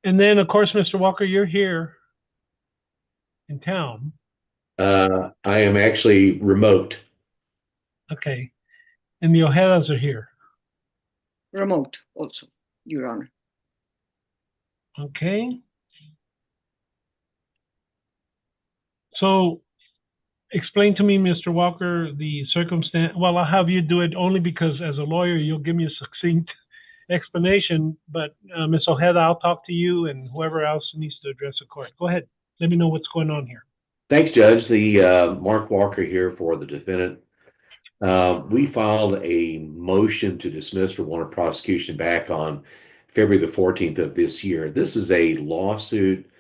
And then, of course, Mr. Walker, you're here in town. I am actually remote. Okay. And the Ojedas are here. Remote also, Your Honor. Okay. So explain to me, Mr. Walker, the circumstance. Well, I'll have you do it only because as a lawyer, you'll give me a succinct explanation. But Ms. Ojeda, I'll talk to you and whoever else needs to address the court. Go ahead. Let me know what's going on here. Thanks, Judge. The Mark Walker here for the defendant. We filed a motion to dismiss for warrant of prosecution back on February the 14th of this year. This is a lawsuit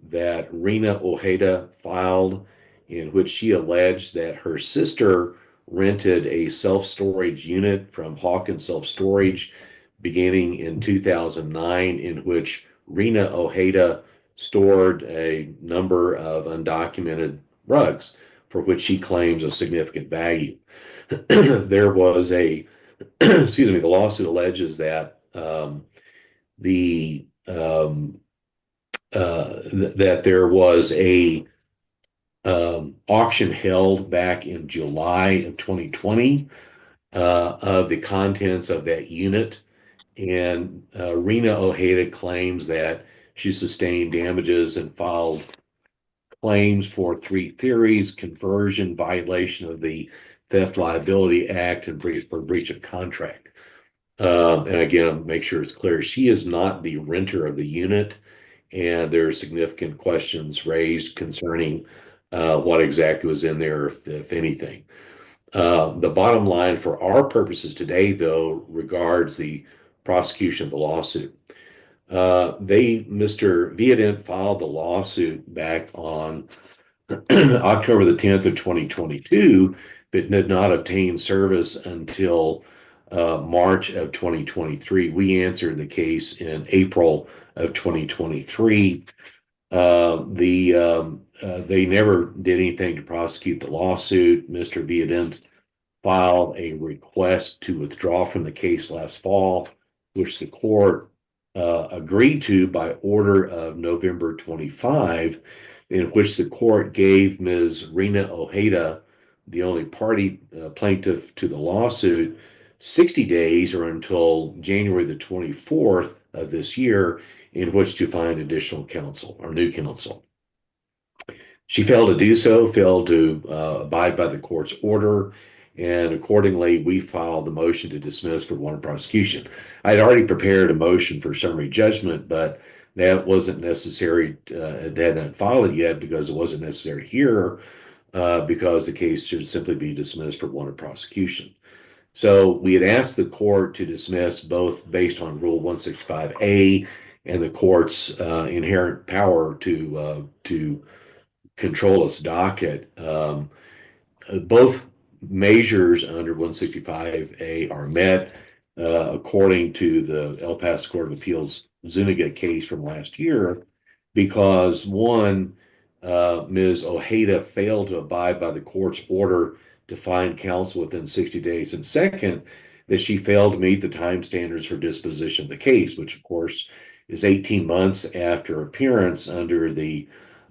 that Rena Ojeda filed in which she alleged that her sister rented a self-storage unit from Hawkins Self Storage beginning in 2009, in which Rena Ojeda stored a number of undocumented rugs for which she claims a significant value. There was a, excuse me, the lawsuit alleges that the that there was a auction held back in July of 2020 of the contents of that unit. And Rena Ojeda claims that she sustained damages and filed claims for three theories: conversion, violation of the Theft Liability Act, and breach of contract. And again, make sure it's clear, she is not the renter of the unit, and there are significant questions raised concerning what exactly was in there, if anything. The bottom line for our purposes today, though, regards the prosecution of the lawsuit. Mr. Viadent filed the lawsuit back on October the 10th of 2022, but did not obtain service until March of 2023. We answered the case in April of 2023. They never did anything to prosecute the lawsuit. Mr. Viadent filed a request to withdraw from the case last fall, which the court agreed to by order of November 25, in which the court gave Ms. Rena Ojeda, the only party plaintiff to the lawsuit, 60 days or until January the 24th of this year in which to find additional counsel or new counsel. She failed to do so, failed to abide by the court's order, and accordingly, we filed the motion to dismiss for warrant of prosecution. I'd already prepared a motion for summary judgment, but that wasn't necessary. They hadn't filed it yet because it wasn't necessary here, because the case should simply be dismissed for warrant of prosecution. So we had asked the court to dismiss both based on Rule 165A and the court's inherent power to control its docket. Both measures under 165A are met, according to the El Paso Court of Appeals Zuniga case from last year, because one, Ms. Ojeda failed to abide by the court's order to find counsel within 60 days, and second, that she failed to meet the time standards for disposition of the case, which of course is 18 months after appearance under the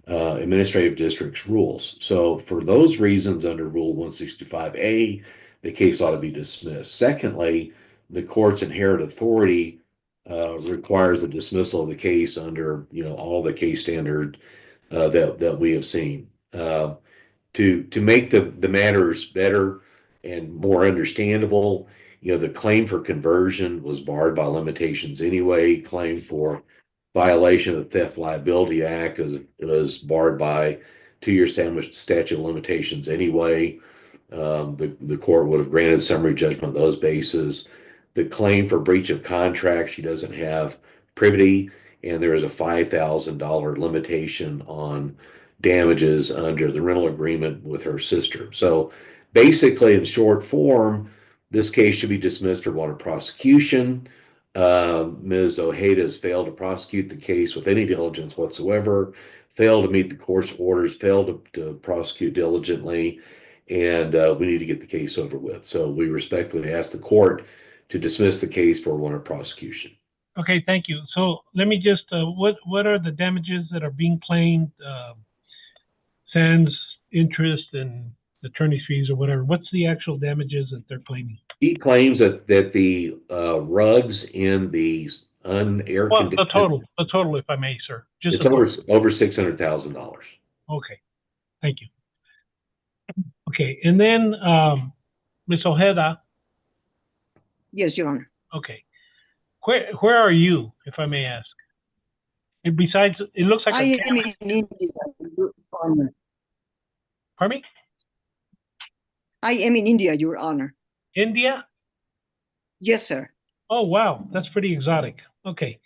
administrative district's rules. So for those reasons, under Rule 165A, the case ought to be dismissed. Secondly, the court's inherent authority requires a dismissal of the case under, all the case standard that we have seen. To make the matters better and more understandable, the claim for conversion was barred by limitations anyway. Claim for violation of the Theft Liability Act was barred by 2-year statute of limitations anyway. The court would have granted summary judgment on those bases. The claim for breach of contract, she doesn't have privity, and there is a $5,000 limitation on damages under the rental agreement with her sister. So basically, in short form, this case should be dismissed for warrant of prosecution. Ms. Ojeda has failed to prosecute the case with any diligence whatsoever, failed to meet the court's orders, failed to prosecute diligently, and we need to get the case over with. So we respectfully ask the court to dismiss the case for warrant of prosecution. Okay, thank you. So let me just, what are the damages that are being claimed, sans interest and attorney's fees or whatever? What's the actual damages that they're claiming? He claims that the rugs in the unair Well, conditioned, the total, if I may, sir, just it's the total. over $600,000. Okay, thank you. Okay, and then, Ms. Ojeda, Yes, Your Honor. okay, where are you, if I may ask? And besides, it looks like I a am camera. in India, Your Honor. Pardon me? I am in India, Your Honor. India? Yes, sir. Oh, wow, that's pretty exotic. Okay,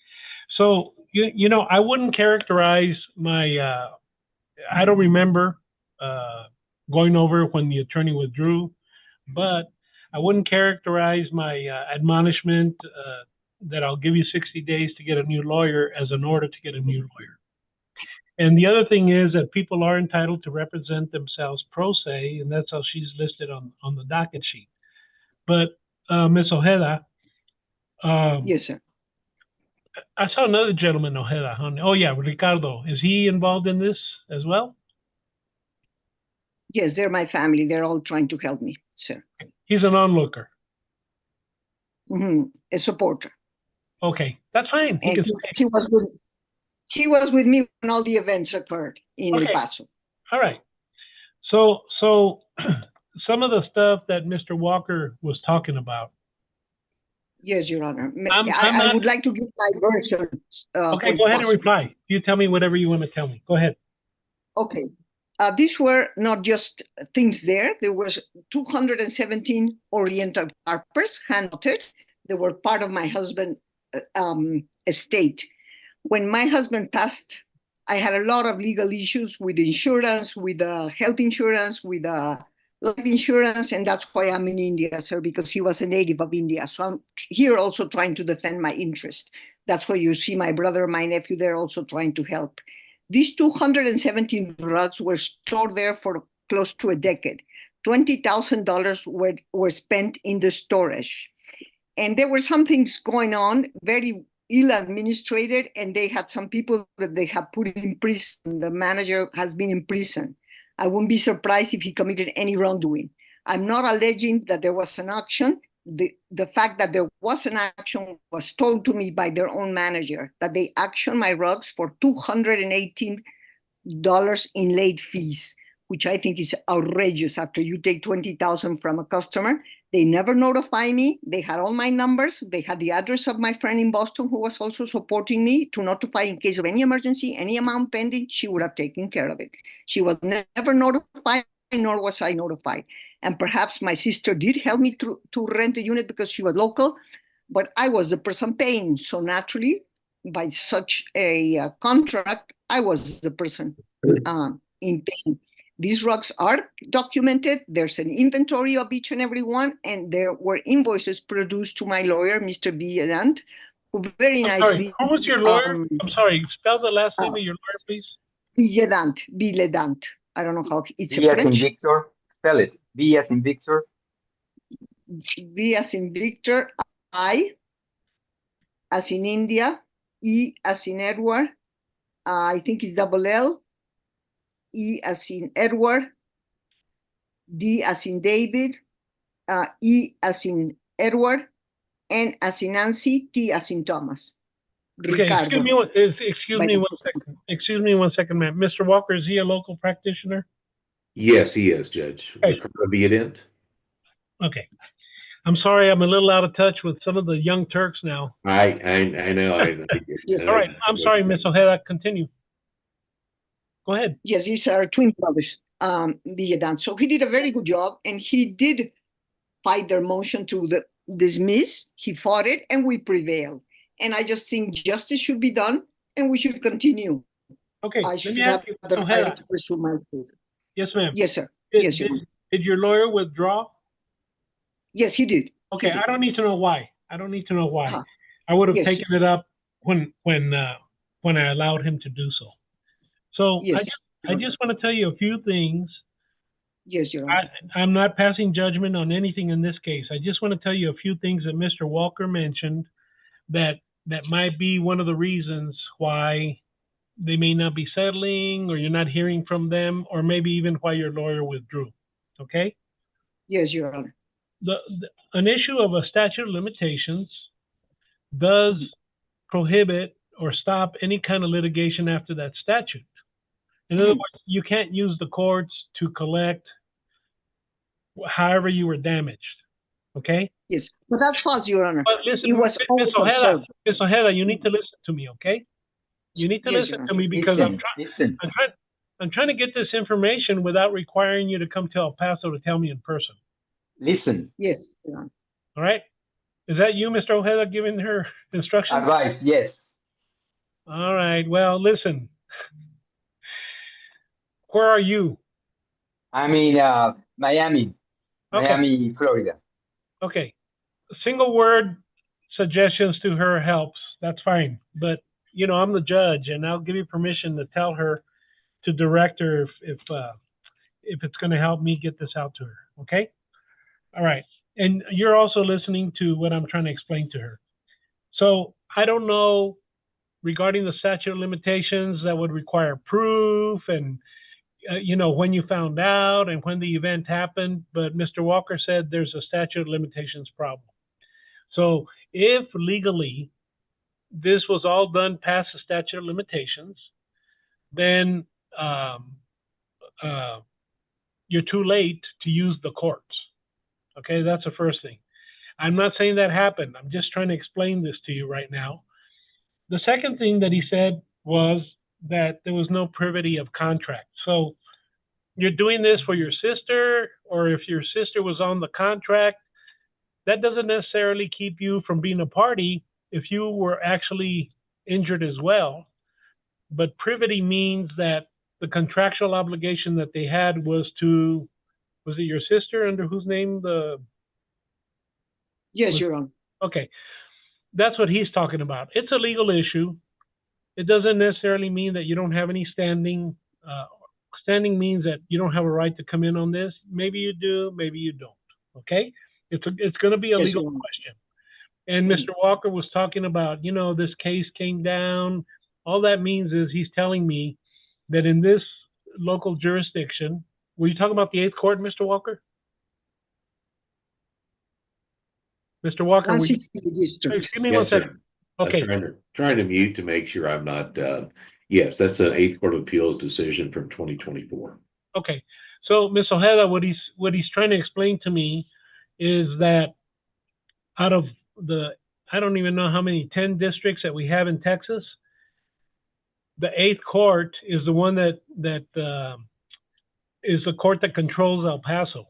so you know, I wouldn't characterize my. I don't remember going over when the attorney withdrew, but I wouldn't characterize my admonishment that I'll give you 60 days to get a new lawyer as an order to get a new lawyer. And the other thing is that people are entitled to represent themselves pro se, and that's how she's listed on the docket sheet. But Ms. Ojeda, Yes, sir. I saw another gentleman, Ojeda. Oh yeah, Ricardo. Is he involved in this as well? Yes, they're my family. They're all trying to help me, sir. He's an onlooker. A supporter. Okay, that's fine. He And can he was with me when all the events occurred in El Okay. Paso. All right. So some of the stuff that Mr. Walker was talking about. Yes, Your Honor. I'm I not would like to give my version. okay. when Go ahead and possible. reply. You tell me whatever you want to tell me. Go ahead. Okay. These were not just things there. There was 217 Oriental carpers hand-knotted. They were part of my husband's estate. When my husband passed, I had a lot of legal issues with insurance, with health insurance, with life insurance, and that's why I'm in India, sir, because he was a native of India. So I'm here also trying to defend my interest. That's why you see my brother, my nephew, they're also trying to help. These 217 rugs were stored there for close to a decade. $20,000 were spent in the storage. And there were some things going on, very ill administrated, and they had some people that they have put in prison. The manager has been in prison. I wouldn't be surprised if he committed any wrongdoing. I'm not alleging that there was an action. The fact that there was an action was told to me by their own manager, that they actioned my rugs for $218 in late fees, which I think is outrageous. After you take $20,000 from a customer, they never notify me. They had all my numbers. They had the address of my friend in Boston who was also supporting me to notify in case of any emergency, any amount pending, she would have taken care of it. She was never notified, nor was I notified. And perhaps my sister did help me to rent a unit because she was local, but I was the person paying. So naturally, by such a contract, I was the person in pain. These rugs are documented. There's an inventory of each and every one, and there were invoices produced to my lawyer, Mr. Villant, who very I'm sorry. nicely. Who was your lawyer? I'm sorry. Spell the last name of your lawyer, please. Villant. I don't know how it's V a as in French. Victor. Spell it. V as in Victor. V as in Victor. I as in India. E as in Edward. I think it's double L. E as in Edward, D as in David, E as in Edward, N as in Nancy, T as in Thomas. Okay, Ricardo. Excuse me one second, ma'am. Mr. Walker, is he a local practitioner? Yes, he is, Judge. Okay. Ricardo Villadent. Okay. I'm sorry, I'm a little out of touch with some of the young Turks now. I know. Yes. All right. I'm sorry, Ms. Ojeda. Continue. Go ahead. Yes, these are twin brothers, Villadant. So he did a very good job, and he did fight their motion to dismiss. He fought it, and we prevailed. And I just think justice should be done, and we should continue. Okay. I should have the right to pursue my case. Yes, ma'am. Yes, sir. Did your lawyer withdraw? Yes, he did. Okay, I don't need to know why. I Uh-huh. I would have Yes. taken it up when I allowed him to do so. So Yes. I just want to tell you a few things. Yes, Your Honor. I'm not passing judgment on anything in this case. I just want to tell you a few things that Mr. Walker mentioned that that might be one of the reasons why they may not be settling, or you're not hearing from them, or maybe even why your lawyer withdrew. Okay? Yes, Your Honor. An issue of a statute of limitations does prohibit or stop any kind of litigation after that statute. In other words, you can't use the courts to collect however you were damaged. Okay? Yes, but that's false, Your Honor. But listen, It was Ms. always Ojeda, observed. Ms. Ojeda, you need to listen to me, okay? You need to Yes, listen Your to Honor. me because Listen. I'm trying to get this information without requiring you to come to El Paso to tell me in person. Listen. Yes, Your Honor. All right? Is that you, Mr. Ojeda, giving her instructions? Advice, yes. All right. Well, listen. Where are you? I'm in Miami, Okay. Florida. Okay. Single word suggestions to her helps. That's fine. But, you know, I'm the judge, and I'll give you permission to tell her to direct her if it's going to help me get this out to her. Okay? All right. And you're also listening to what I'm trying to explain to her. So I don't know regarding the statute of limitations that would require proof and, you know, when you found out and when the event happened. But Mr. Walker said there's a statute of limitations problem. So if legally this was all done past the statute of limitations, then you're too late to use the courts. Okay, that's the first thing. I'm not saying that happened. I'm just trying to explain this to you right now. The second thing that he said was that there was no privity of contract. So you're doing this for your sister, or if your sister was on the contract, that doesn't necessarily keep you from being a party if you were actually injured as well. But privity means that the contractual obligation that they had was to, was it your sister under whose name the? Yes, Your Honor. Okay. That's what he's talking about. It's a legal issue. It doesn't necessarily mean that you don't have any standing. Standing means that you don't have a right to come in on this. Maybe you do, maybe you don't. Okay? It's going to be a Yes, legal Your Honor. question. And Mr. Walker was talking about, you know, this case came down. All that means is he's telling me that in this local jurisdiction, were you talking about the 8th Court, Mr. Walker? Mr. Walker, were you, 160 district. give me Yes, one second. sir. Okay. I'm trying to mute to make sure I'm not, yes, that's an 8th Court of Appeals decision from 2024. Okay. So, Ms. Ojeda, what he's trying to explain to me is that out of the, I don't even know how many, 10 districts that we have in Texas, the 8th Court is the one that is the court that controls El Paso.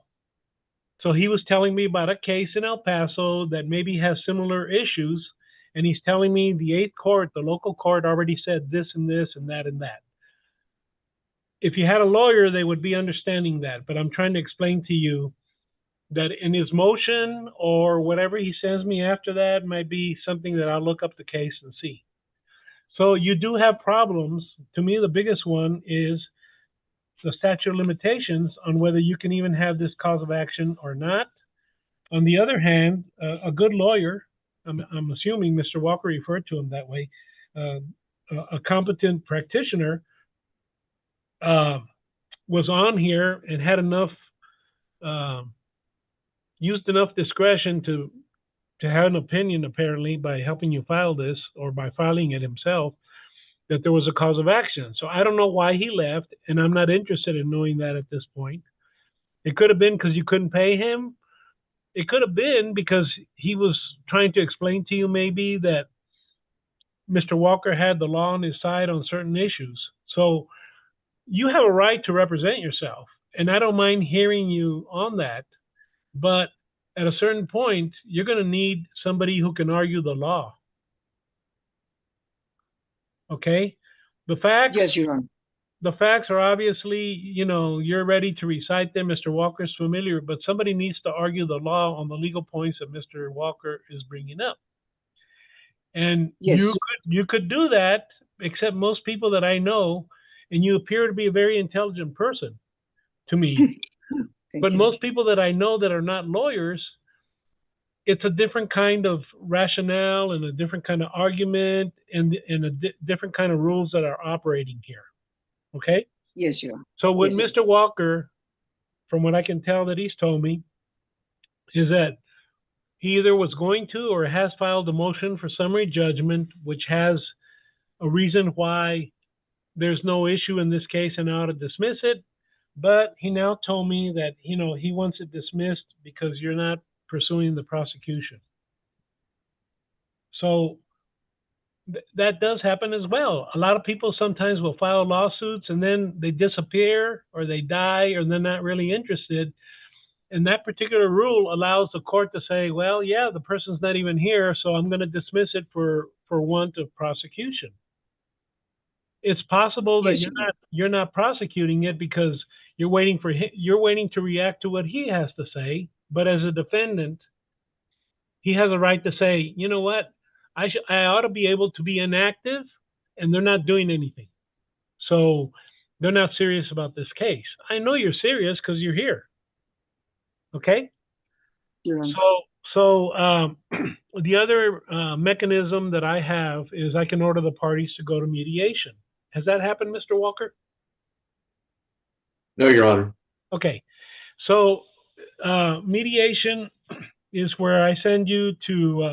So he was telling me about a case in El Paso that maybe has similar issues, and he's telling me the 8th Court, the local court, already said this and this and that and that. If you had a lawyer, they would be understanding that, but I'm trying to explain to you that in his motion or whatever he sends me after that might be something that I'll look up the case and see. So you do have problems. To me, the biggest one is the statute of limitations on whether you can even have this cause of action or not. On the other hand, a good lawyer, I'm assuming Mr. Walker referred to him that way, a competent practitioner was on here and had enough, used enough discretion to have an opinion, apparently, by helping you file this or by filing it himself, that there was a cause of action. So I don't know why he left, and I'm not interested in knowing that at this point. It could have been because you couldn't pay him. It could have been because he was trying to explain to you maybe that Mr. Walker had the law on his side on certain issues. So you have a right to represent yourself, and I don't mind hearing you on that. But at a certain point, you're going to need somebody who can argue the law. Okay? The facts, Yes, Your Honor. the facts are obviously, you know, you're ready to recite them. Mr. Walker's familiar, but somebody needs to argue the law on the legal points that Mr. Walker is bringing up. And Yes. you could do that, except most people that I know, and you appear to be a very intelligent person to me. But most people that I know that are not lawyers, it's a different kind of rationale and a different kind of argument and different kind of rules that are operating here. Okay? Yes, Your Honor. So with Yes. Mr. Walker, from what I can tell that he's told me, is that he either was going to or has filed a motion for summary judgment, which has a reason why there's no issue in this case and ought to dismiss it. But he now told me that, he wants it dismissed because you're not pursuing the prosecution. So that does happen as well. A lot of people sometimes will file lawsuits and then they disappear or they die or they're not really interested. And that particular rule allows the court to say, well, yeah, the person's not even here, so I'm going to dismiss it for want of prosecution. It's possible that Yes, you're not prosecuting it because you're waiting to react to what he has to say. But as a defendant, he has a right to say, you know what, I ought to be able to be inactive, and they're not doing anything. So they're not serious about this case. I know you're serious because you're here. Okay? Your Honor. So the other mechanism that I have is I can order the parties to go to mediation. Has that happened, Mr. Walker? No, Your Honor. Okay. So mediation is where I send you to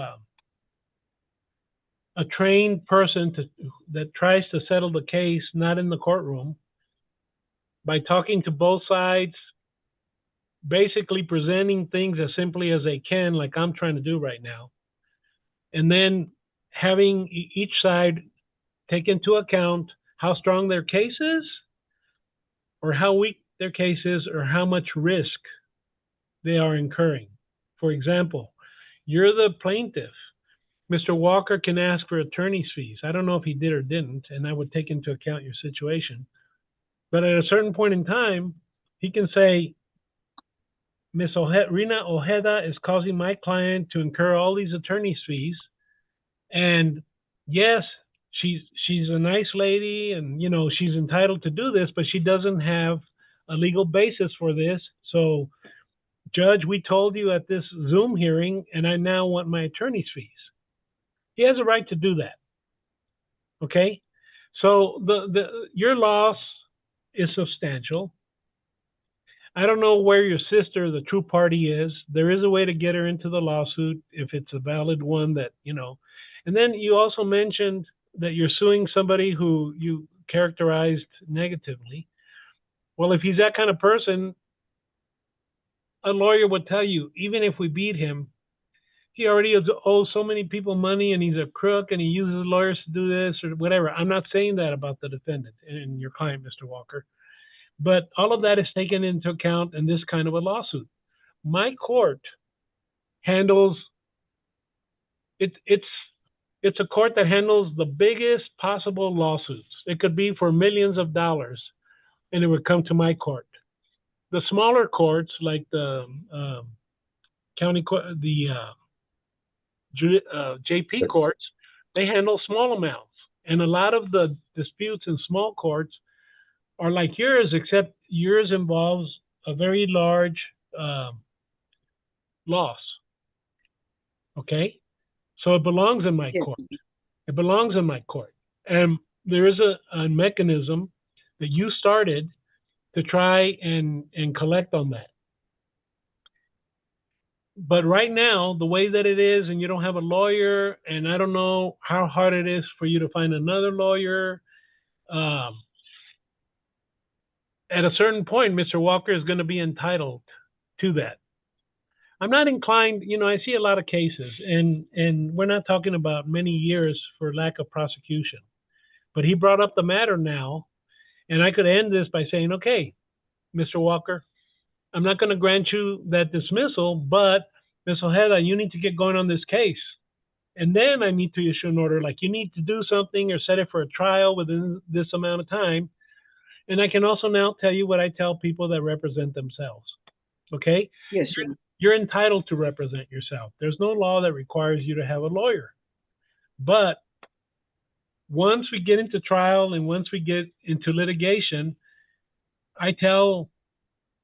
a trained person that tries to settle the case, not in the courtroom, by talking to both sides, basically presenting things as simply as they can, like I'm trying to do right now, and then having each side take into account how strong their case is, or how weak their case is, or how much risk they are incurring. For example, you're the plaintiff. Mr. Walker can ask for attorney's fees. I don't know if he did or didn't, and I would take into account your situation. But at a certain point in time, he can say, Ms. Rina Ojeda is causing my client to incur all these attorney's fees. And yes, she's a nice lady and, she's entitled to do this, but she doesn't have a legal basis for this. So, Judge, we told you at this Zoom hearing, and I now want my attorney's fees. He has a right to do that. Okay? So your loss is substantial. I don't know where your sister, the true party, is. There is a way to get her into the lawsuit if it's a valid one that, And then you also mentioned that you're suing somebody who you characterized negatively. Well, if he's that kind of person, a lawyer would tell you, even if we beat him, he already owes so many people money and he's a crook and he uses lawyers to do this or whatever. I'm not saying that about the defendant and your client, Mr. Walker. But all of that is taken into account in this kind of a lawsuit. My court handles it's a court that handles the biggest possible lawsuits. It could be for millions of dollars, and it would come to my court. The smaller courts, like the county court, the JP courts, they handle small amounts, and a lot of the disputes in small courts are like yours, except yours involves a very large loss. Okay? So it belongs in my court. It belongs in my court. And there is a mechanism that you started to try and collect on that. But right now, the way that it is, and you don't have a lawyer, and I don't know how hard it is for you to find another lawyer, at a certain point, Mr. Walker is going to be entitled to that. I'm not inclined, I see a lot of cases, and we're not talking about many years for lack of prosecution. But he brought up the matter now, and I could end this by saying, okay, Mr. Walker, I'm not going to grant you that dismissal, but Ms. Ojeda, you need to get going on this case. And then I need to issue an order, like you need to do something or set it for a trial within this amount of time. And I can also now tell you what I tell people that represent themselves. Okay? Yes. You're entitled to represent yourself. There's no law that requires you to have a lawyer. But once we get into trial and once we get into litigation, I tell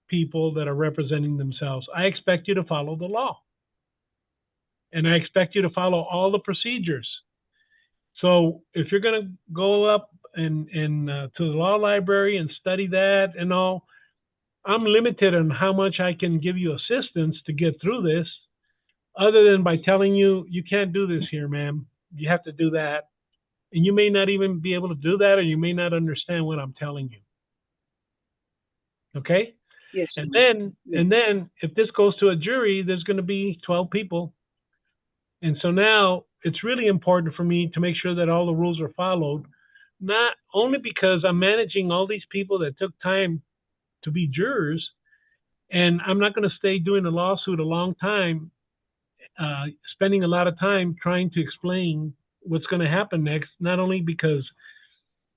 people that are representing themselves, I expect you to follow the law. and I expect you to follow all the procedures. So if you're going to go up and to the law library and study that and all, I'm limited on how much I can give you assistance to get through this, other than by telling you, you can't do this here, ma'am. You have to do that. And you may not even be able to do that, or you may not understand what I'm telling you. Okay? Yes. And Yes. then if this goes to a jury, there's going to be 12 people. And so now it's really important for me to make sure that all the rules are followed, not only because I'm managing all these people that took time to be jurors, and I'm not going to stay doing a lawsuit a long time, spending a lot of time trying to explain what's going to happen next, not only because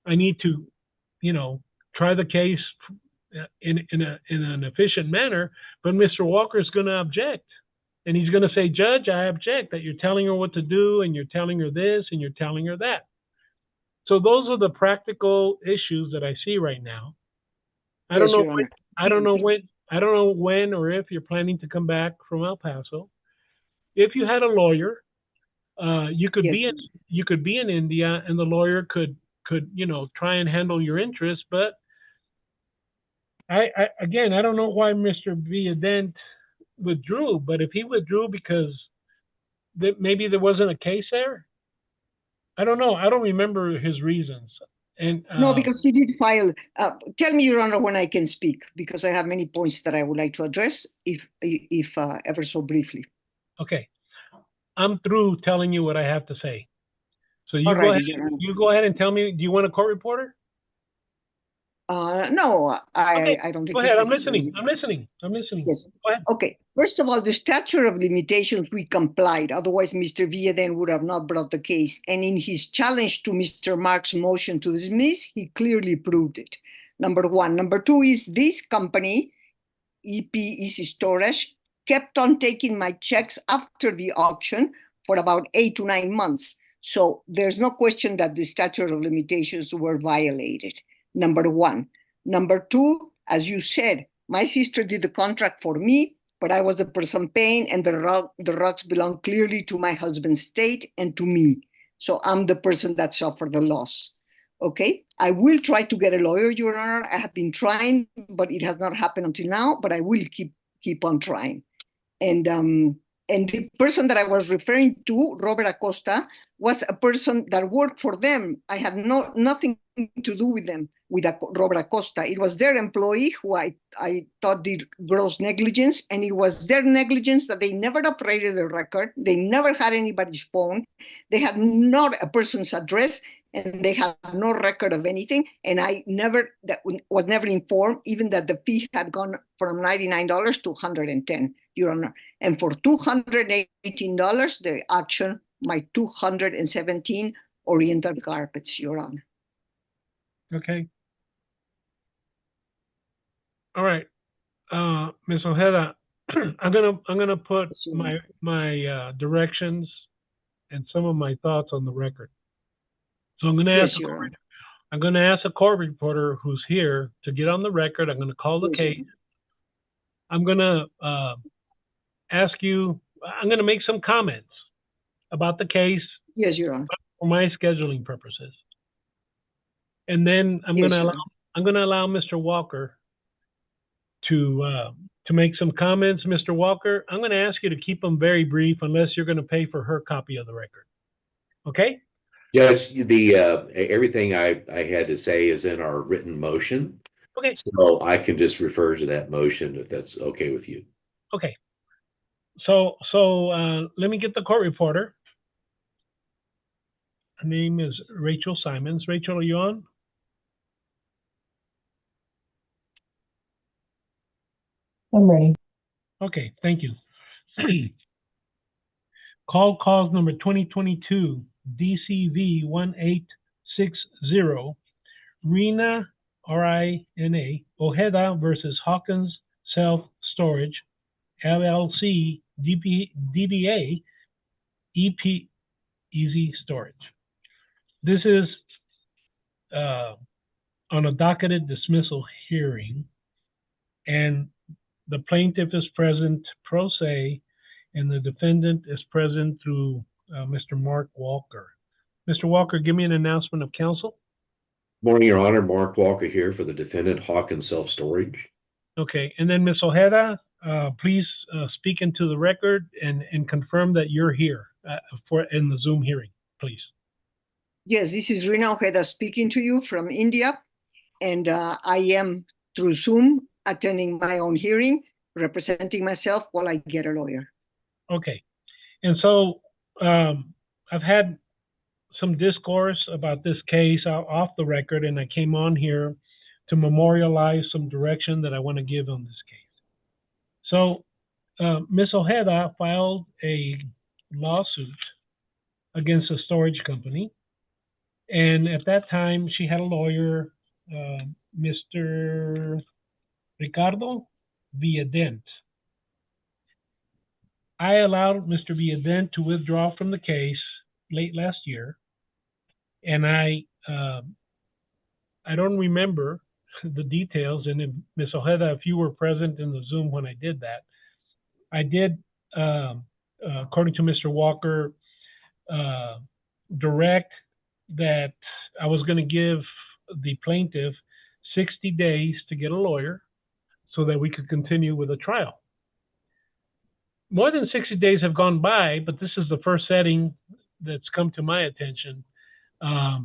I need to, try the case in an efficient manner, but Mr. Walker is going to object. And he's going to say, Judge, I object that you're telling her what to do, and you're telling her this, and you're telling her that. So those are the practical issues that I see right now. I don't know when, I don't know when or if you're planning to come back from El Paso. If you had a lawyer, you could be in India, and the lawyer could try and handle your interests. But I don't know why Mr. Villadent withdrew. But if he withdrew because maybe there wasn't a case there, I don't know. I don't remember his reasons. And no, because he did file. Tell me, Your Honor, when I can speak, because I have many points that I would like to address, if ever so briefly. Okay, I'm through telling you what I have to say. So you go ahead and tell me. Do you want a court reporter? No, Okay. I don't think. Go ahead. I'm listening. Yes. Okay. First of all, the statute of limitations, we complied. Otherwise, Mr. Villadent would have not brought the case. And in his challenge to Mr. Mark's motion to dismiss, he clearly proved it. Number one. Number two is this company, EP Easy Storage, kept on taking my checks after the auction for about 8 to 9 months. So there's no question that the statute of limitations were violated. Number one. Number two, as you said, my sister did the contract for me, but I was the person paying, and the rugs belong clearly to my husband's state and to me. So I'm the person that suffered the loss. Okay, I will try to get a lawyer, Your Honor. I have been trying, but it has not happened until now, but I will keep on trying. And the person that I was referring to, Robert Acosta, was a person that worked for them. I had nothing to do with them, with Robert Acosta. It was their employee who I thought did gross negligence, and it was their negligence that they never operated the record. They never had anybody's phone. They had not a person's address, and they had no record of anything. And I was never informed, even that the fee had gone from $99 to $110, Your Honor. And for $218, the auction, my 217 Oriental carpets, Your Honor. Okay. All right, Ms. Ojeda, I'm gonna put my directions and some of my thoughts on the record. So I'm gonna ask a court reporter who's here to get on the record. I'm gonna call the case. I'm gonna ask you. I'm gonna make some comments about the case. Yes, Your Honor. For my scheduling purposes, and then I'm gonna allow Mr. Walker to make some comments. Mr. Walker, I'm going to ask you to keep them very brief unless you're going to pay for her copy of the record. Okay? Yes, everything I had to say is in our written motion. Okay. So I can just refer to that motion if that's okay with you. Okay. So let me get the court reporter. Her name is Rachel Simons. Rachel, are you on? I'm ready. Okay, thank you. Cause number 2022 DCV 1860, Rina, R-I-N-A, Ojeda versus Hawkins Self Storage, LLC, DBA, EP Easy Storage. This is on a docketed dismissal hearing, and the plaintiff is present pro se, and the defendant is present through Mr. Mark Walker. Mr. Walker, give me an announcement of counsel. Morning, Your Honor. Mark Walker here for the defendant, Hawkins Self-Storage. Okay, and then Ms. Ojeda, please speak into the record and confirm that you're here in the Zoom hearing, please. Yes, this is Rina Ojeda speaking to you from India, and I am through Zoom attending my own hearing, representing myself while I get a lawyer. Okay, and so I've had some discourse about this case off the record, and I came on here to memorialize some direction that I want to give on this case. So Ms. Ojeda filed a lawsuit against a storage company, and at that time she had a lawyer, Mr. Ricardo Villadent. I allowed Mr. Villadent to withdraw from the case late last year, and I don't remember the details. And if, Ms. Ojeda, if you were present in the Zoom when I did that, I did, according to Mr. Walker, direct that I was going to give the plaintiff 60 days to get a lawyer so that we could continue with the trial. More than 60 days have gone by, but this is the first setting that's come to my attention,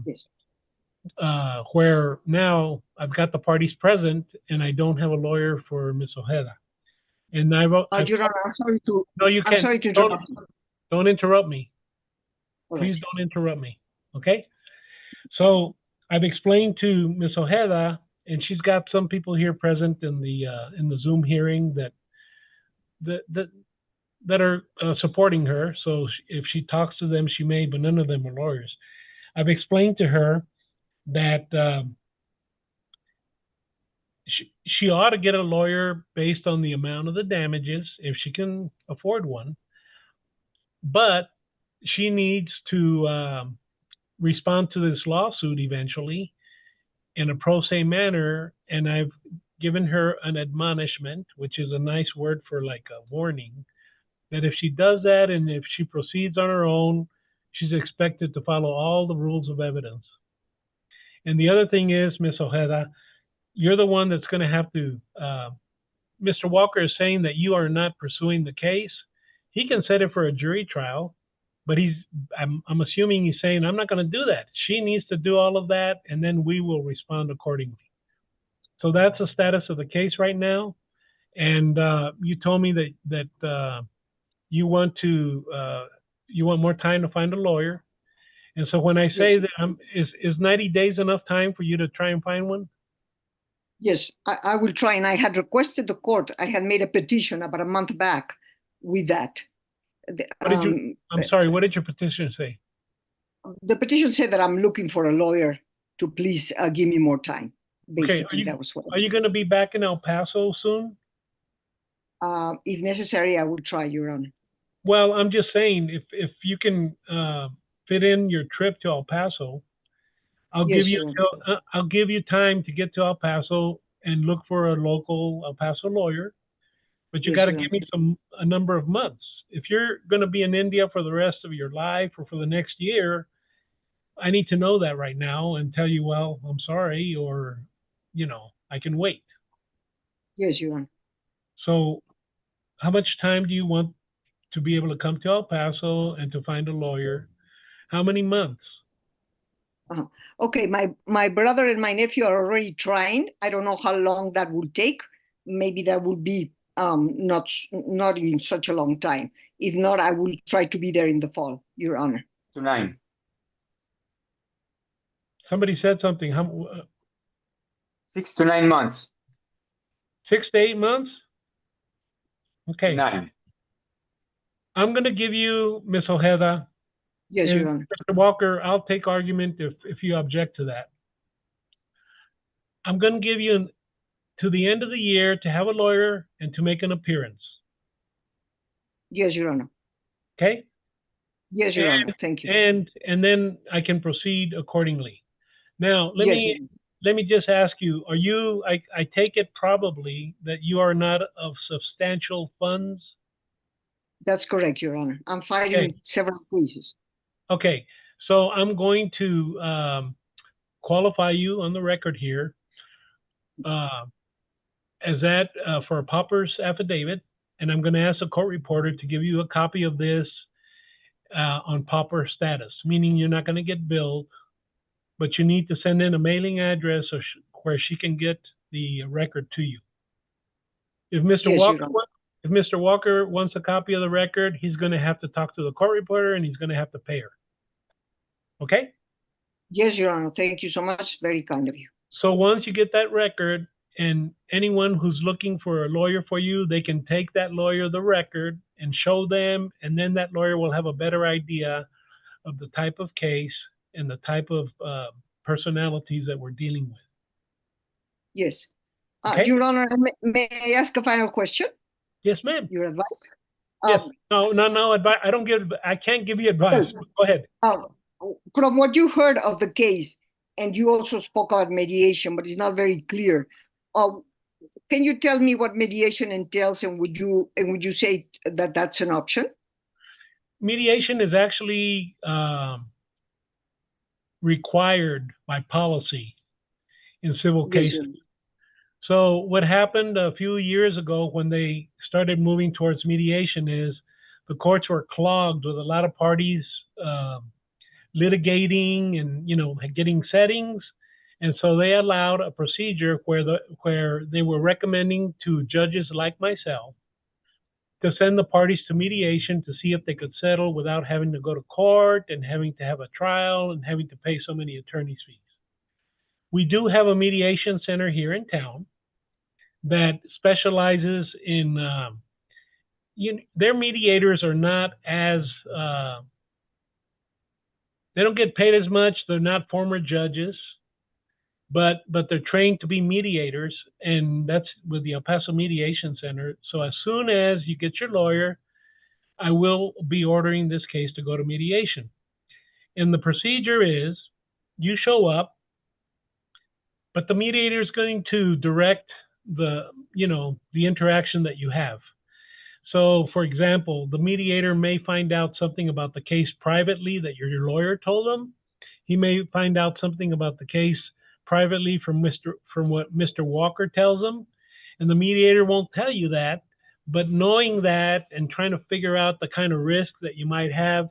Yes. where now I've got the parties present and I don't have a lawyer for Ms. Ojeda. And I wrote. Your Honor, I'm sorry to. No, you can't. I'm sorry to interrupt you. Don't interrupt me. All Please right. don't interrupt me. Okay. So I've explained to Ms. Ojeda, and she's got some people here present in the Zoom hearing that are supporting her. So if she talks to them, she may, but none of them are lawyers. I've explained to her that she ought to get a lawyer based on the amount of the damages, if she can afford one. But she needs to respond to this lawsuit eventually in a pro se manner. And I've given her an admonishment, which is a nice word for like a warning, that if she does that and if she proceeds on her own, she's expected to follow all the rules of evidence. And the other thing is, Ms. Ojeda, you're the one that's going to have to, Mr. Walker is saying that you are not pursuing the case. He can set it for a jury trial, but I'm assuming he's saying, I'm not going to do that. She needs to do all of that, and then we will respond accordingly. So that's the status of the case right now. And you told me that you want more time to find a lawyer. And so when I say Yes. that, is 90 days enough time for you to try and find one? Yes, I will try. And I had requested the court. I had made a petition about a month back with that. I'm sorry, what did your petition say? The petition said that I'm looking for a lawyer to please give me more time. Basically, that was what. Are you going to be back in El Paso soon? If necessary, I will try, Your Honor. Well, I'm just saying, if you can fit in your trip to El Paso, I'll give you time to get to El Paso and look for a local El Paso lawyer. But you got to give me a number of months. If you're going to be in India for the rest of your life or for the next year, I need to know that right now and tell you, well, I'm sorry, or, I can wait. Yes, Your Honor. So how much time do you want to be able to come to El Paso and to find a lawyer? How many months? Okay, my brother and my nephew are already trying. I don't know how long that will take. Maybe that will be not in such a long time. If not, I will try to be there in the fall, Your Honor. 6 to 9. Somebody said something. 6 to 9 months. 6 to 8 months? Okay. 9. I'm going to give you, Ms. Ojeda. Yes, Your Honor. Mr. Walker, I'll take argument if you object to that. I'm going to give you to the end of the year to have a lawyer and to make an appearance. Yes, Your Honor. Okay? Yes, Your Honor. Thank you. And then I can proceed accordingly. Now, let me just ask you, are you, I take it probably that you are not of substantial funds? That's correct, Your Honor. I'm fighting Okay. several cases. Okay, so I'm going to qualify you on the record here as that for a pauper's affidavit, and I'm going to ask the court reporter to give you a copy of this on pauper status, meaning you're not going to get billed, but you need to send in a mailing address where she can get the record to you. If Mr. Yes, Walker, Your Honor. if Mr. Walker wants a copy of the record, he's going to have to talk to the court reporter and he's going to have to pay her. Okay? Yes, Your Honor. Thank you so much. Very kind of you. So once you get that record, and anyone who's looking for a lawyer for you, they can take that lawyer the record and show them, and then that lawyer will have a better idea of the type of case and the type of personalities that we're dealing with. Yes. Okay? Your Honor, may I ask a final question? Yes, ma'am. Your advice? Yes. No advice. I can't give you advice. Go ahead. From what you heard of the case, and you also spoke about mediation, but it's not very clear. Can you tell me what mediation entails, and would you say that that's an option? Mediation is actually required by policy in civil cases. Yes, so what happened a few years ago when they started moving towards mediation is the courts were clogged with a lot of parties litigating and getting settings, and so they allowed a procedure where they were recommending to judges like myself to send the parties to mediation to see if they could settle without having to go to court and having to have a trial and having to pay so many attorney's fees. We do have a mediation center here in town that specializes in, their mediators are not as, they don't get paid as much. They're not former judges, but they're trained to be mediators, and that's with the El Paso Mediation Center. So as soon as you get your lawyer, I will be ordering this case to go to mediation. And the procedure is you show up, but the mediator is going to direct the interaction that you have. So, for example, the mediator may find out something about the case privately that your lawyer told them. He may find out something about the case privately from what Mr. Walker tells him, and the mediator won't tell you that. But knowing that and trying to figure out the kind of risk that you might have,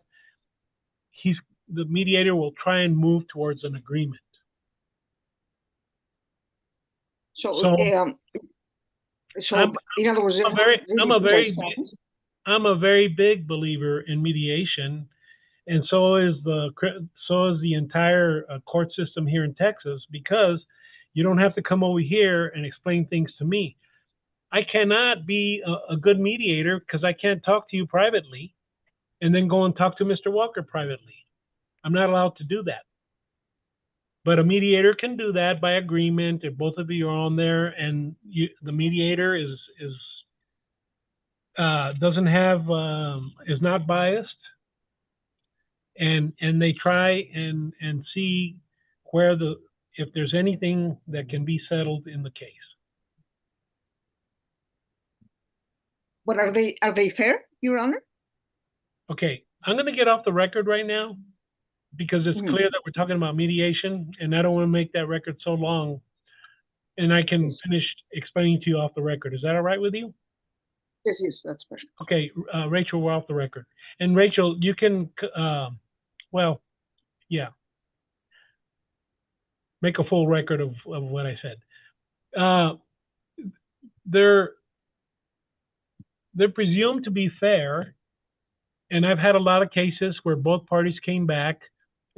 the mediator will try and move towards an agreement. So in other words, I'm a very big believer in mediation, and so is the entire court system here in Texas, because you don't have to come over here and explain things to me. I cannot be a good mediator because I can't talk to you privately and then go and talk to Mr. Walker privately. I'm not allowed to do that. But a mediator can do that by agreement if both of you are on there, and the mediator is not biased, and they try and see if there's anything that can be settled in the case. But are they fair, Your Honor? Okay, I'm going to get off the record right now, because it's clear that we're talking about mediation, and I don't want to make that record so long, and I can finish explaining to you off the record. Is that all right with you? Yes, that's perfect. Okay, Rachel, we're off the record. And Rachel, you can, make a full record of what I said. They're presumed to be fair, and I've had a lot of cases where both parties came back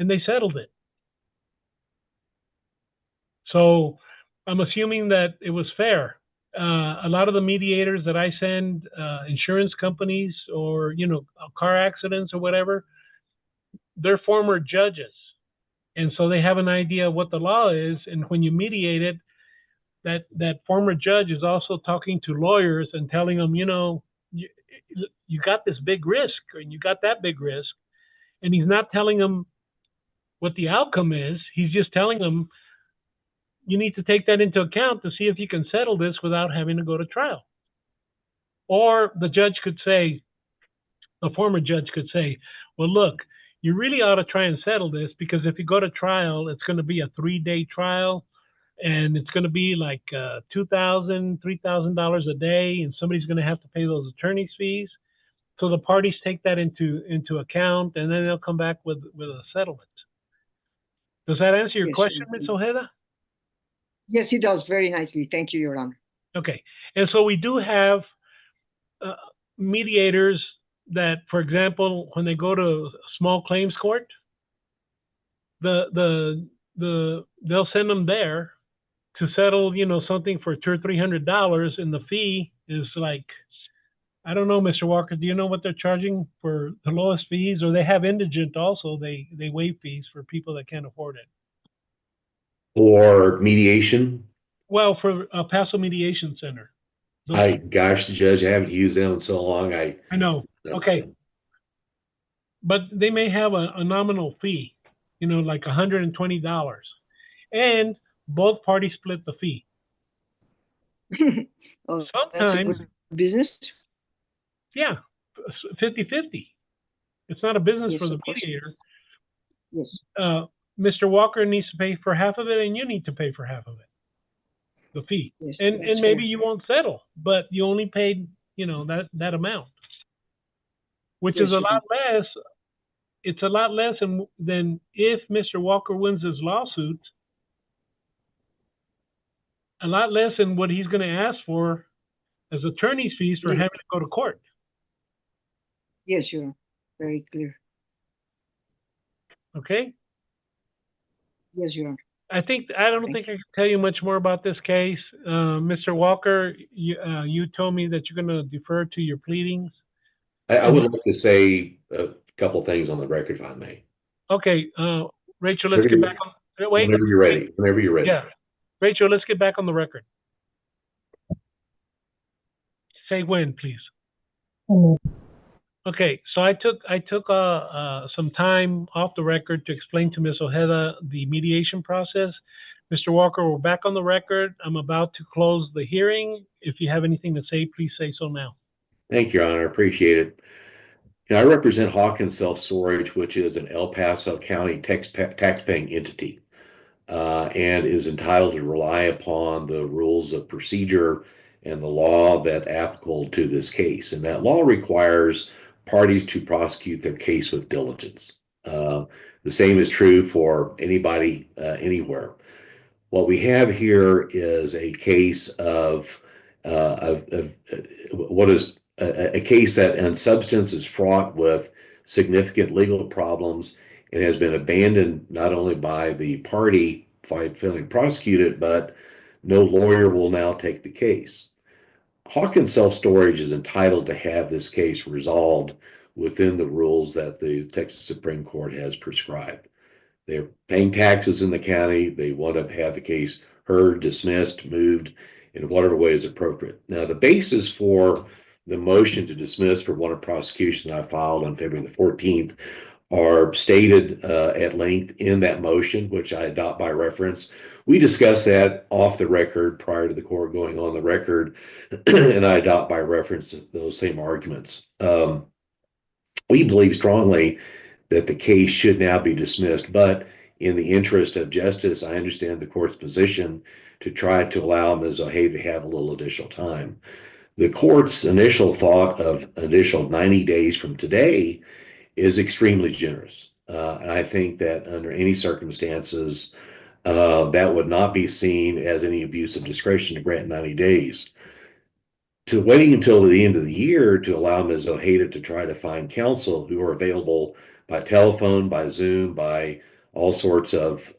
and they settled it. So I'm assuming that it was fair. A lot of the mediators that I send, insurance companies or, car accidents or whatever, they're former judges. And so they have an idea of what the law is. And when you mediate it, that former judge is also talking to lawyers and telling them, you got this big risk, and you got that big risk. And he's not telling them what the outcome is. He's just telling them, you need to take that into account to see if you can settle this without having to go to trial. Or the judge could say, a former judge could say, well, look, you really ought to try and settle this, because if you go to trial, it's going to be a 3-day trial, and it's going to be like $2,000, $3,000 a day, and somebody's going to have to pay those attorney's fees. So the parties take that into account, and then they'll come back with a settlement. Does that answer your Yes, question, Ms. Ojeda? yes, it does very nicely. Thank you, Your Honor. Okay. And so we do have mediators that, for example, when they go to small claims court, they'll send them there to settle, something for $200 or $300, and the fee is like, I don't know, Mr. Walker, do you know what they're charging for the lowest fees? Or they have indigent also, they waive fees for people that can't afford it. For mediation, Well, for a Paso Mediation Center. gosh, Judge, I haven't used them in so long. I know. Okay. But they may have a nominal fee, like $120. And both parties split the fee. Oh, that's a Sometimes, good business. yeah, 50-50. It's not a business Yes, for the of course. mediator. Yes, Mr. Walker needs to pay for half of it, and you need to pay for half of it, the fee. yes, And that's maybe fair. you won't settle, but you only paid, that amount, which Yes, is a you lot less. It's a lot less than if Mr. Walker wins his lawsuit, a lot less than what he's going to ask for as attorney's fees for Yes. having to go to court. Yes, Your Honor. Very clear. Okay? Yes, Your Honor. I don't Thank think I can tell you much more about this case. Mr. Walker, you told me that you're going to defer to your pleadings. I would like to say a couple things on the record, if I may. Okay, Rachel, let's get back on. Wait. Whenever you're ready. Whenever you're ready. Yeah. Rachel, let's get back on the record. Say when, please. I'm ready. Okay, so I took some time off the record to explain to Ms. Ojeda the mediation process. Mr. Walker, we're back on the record. I'm about to close the hearing. If you have anything to say, please say so now. Thank you, Your Honor. Appreciate it. I represent Hawkins Self Storage, which is an El Paso County taxpaying entity, and is entitled to rely upon the rules of procedure and the law that applicable to this case. And that law requires parties to prosecute their case with diligence. The same is true for anybody anywhere. What we have here is a case of what is a case that in substance is fraught with significant legal problems and has been abandoned not only by the party failing to prosecute it, but no lawyer will now take the case. Hawkins Self Storage is entitled to have this case resolved within the rules that the Texas Supreme Court has prescribed. They're paying taxes in the county. They want to have the case heard, dismissed, moved in whatever way is appropriate. Now, the basis for the motion to dismiss for warrant of prosecution I filed on February the 14th are stated at length in that motion, which I adopt by reference. We discussed that off the record prior to the court going on the record, and I adopt by reference those same arguments. We believe strongly that the case should now be dismissed, but in the interest of justice, I understand the court's position to try to allow Ms. Ojeda to have a little additional time. The court's initial thought of an additional 90 days from today is extremely generous. And I think that under any circumstances, that would not be seen as any abuse of discretion to grant 90 days. To waiting until the end of the year to allow Ms. Ojeda to try to find counsel who are available by telephone, by Zoom, by all sorts of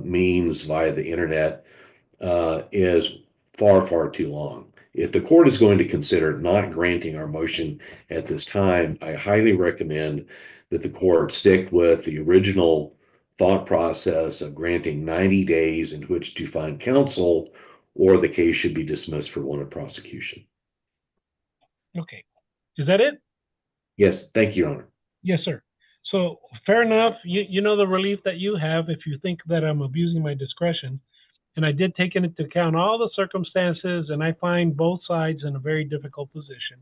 means via the internet is far, far too long. If the court is going to consider not granting our motion at this time, I highly recommend that the court stick with the original thought process of granting 90 days in which to find counsel, or the case should be dismissed for want of prosecution. Okay. Is that it? Yes, thank you, Your Honor. Yes, sir. So fair enough. You know the relief that you have if you think that I'm abusing my discretion. And I did take into account all the circumstances, and I find both sides in a very difficult position.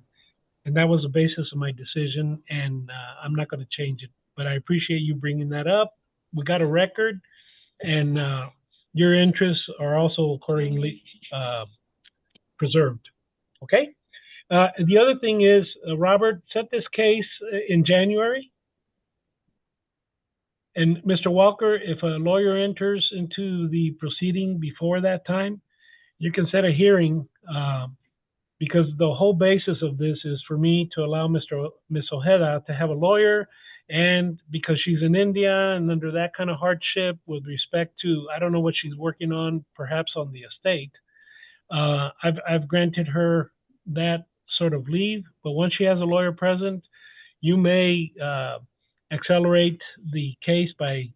And that was the basis of my decision, and I'm not going to change it. But I appreciate you bringing that up. We got a record, and your interests are also accordingly preserved. Okay? The other thing is, Robert, set this case in January. And Mr. Walker, if a lawyer enters into the proceeding before that time, you can set a hearing because the whole basis of this is for me to allow Miss Ojeda to have a lawyer, and because she's in India and under that kind of hardship with respect to, I don't know what she's working on, perhaps on the estate, I've granted her that sort of leave, but once she has a lawyer present, you may accelerate the case by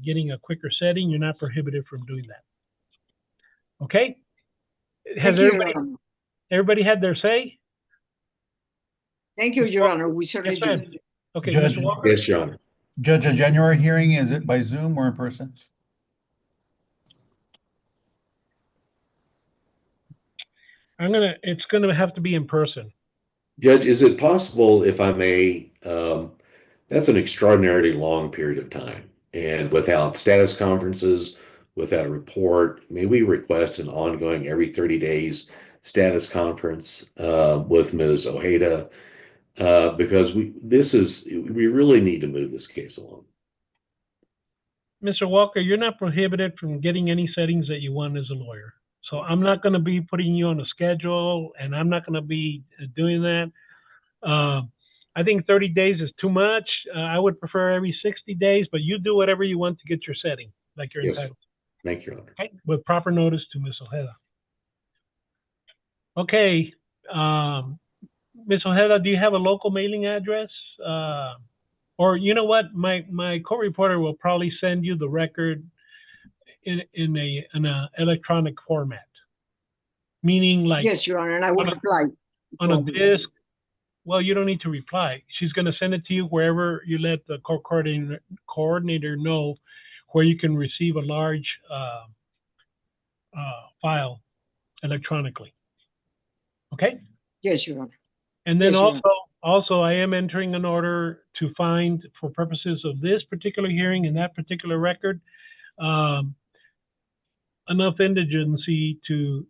getting a quicker setting. You're not prohibited from doing that. Okay? Has Thank you, Your Honor. everybody had their say? Thank you, Your Honor. We certainly Yes, do. ma'am. Okay, Judge. Mr. Walker? Yes, Your Honor. Judge, a January hearing, is it by Zoom or in person? It's gonna have to be in person. Judge, is it possible, if I may, that's an extraordinarily long period of time. And without status conferences, without a report, may we request an ongoing every 30 days status conference with Ms. Ojeda? Because we really need to move this case along. Mr. Walker, you're not prohibited from getting any settings that you want as a lawyer. So I'm not going to be putting you on a schedule, and I'm not going to be doing that. I think 30 days is too much. I would prefer every 60 days, but you do whatever you want to get your setting, like you're Yes, entitled. thank you, Your Honor. Okay? With proper notice to Ms. Ojeda. Okay. Ms. Ojeda, do you have a local mailing address? Or you know what? My co-reporter will probably send you the record in a electronic format. Meaning like Yes, Your Honor, and I will reply. on a disk. Well, you don't need to reply. She's going to send it to you wherever you let the court coordinator know where you can receive a large file electronically. Okay? Yes, Your Honor. And then Yes, Your Honor. also, I am entering an order to find, for purposes of this particular hearing and that particular record, enough indigency to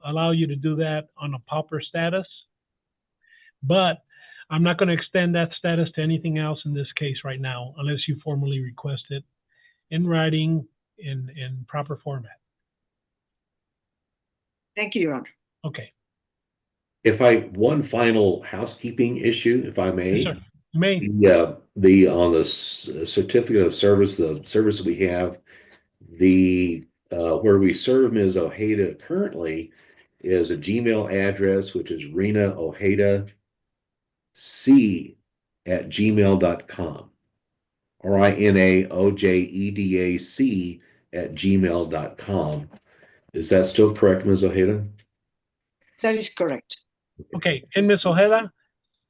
allow you to do that on a pauper status. But I'm not going to extend that status to anything else in this case right now, unless you formally request it in writing in proper format. Thank you, Your Honor. Okay. One final housekeeping issue, if I may. Yes, sir. You may. On the certificate of service, the service that we have, where we serve Ms. Ojeda currently is a Gmail address, which is Rena Ojeda c@gmail.com. RINAOJEDAC@gmail.com. Is that still correct, Ms. Ojeda? That is correct. Okay. And Ms. Ojeda,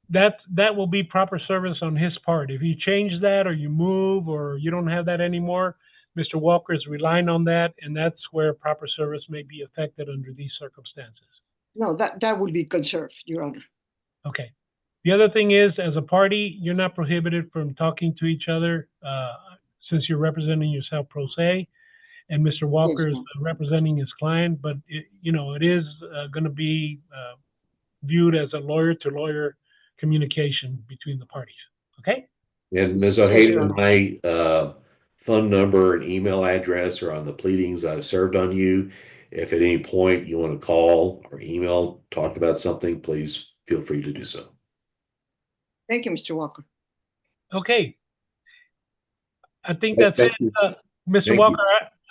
that will be proper service on his part. If you change that or you move or you don't have that anymore, Mr. Walker is relying on that, and that's where proper service may be affected under these circumstances. No, that will be conserved, Your Honor. Okay. The other thing is, as a party, you're not prohibited from talking to each other since you're representing yourself pro se, and Mr. Walker is representing his client, but it is going to be viewed as a lawyer-to-lawyer communication between the parties. Okay? And Ms. Ojeda, my phone number and email address are on the pleadings I've served on you. If at any point you want to call or email, talk about something, please feel free to do so. Thank you, Mr. Walker. Okay. I think that's it. Mr. Walker,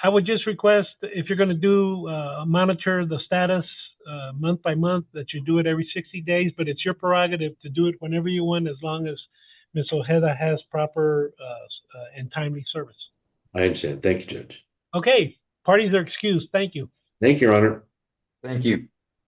I would just request, if you're going to do monitor the status month by month, that you do it every 60 days, but it's your prerogative to do it whenever you want, as long as Ms. Ojeda has proper and timely service. I understand. Thank you, Judge. Okay. Parties are excused. Thank you. Thank you, Your Honor. Thank you.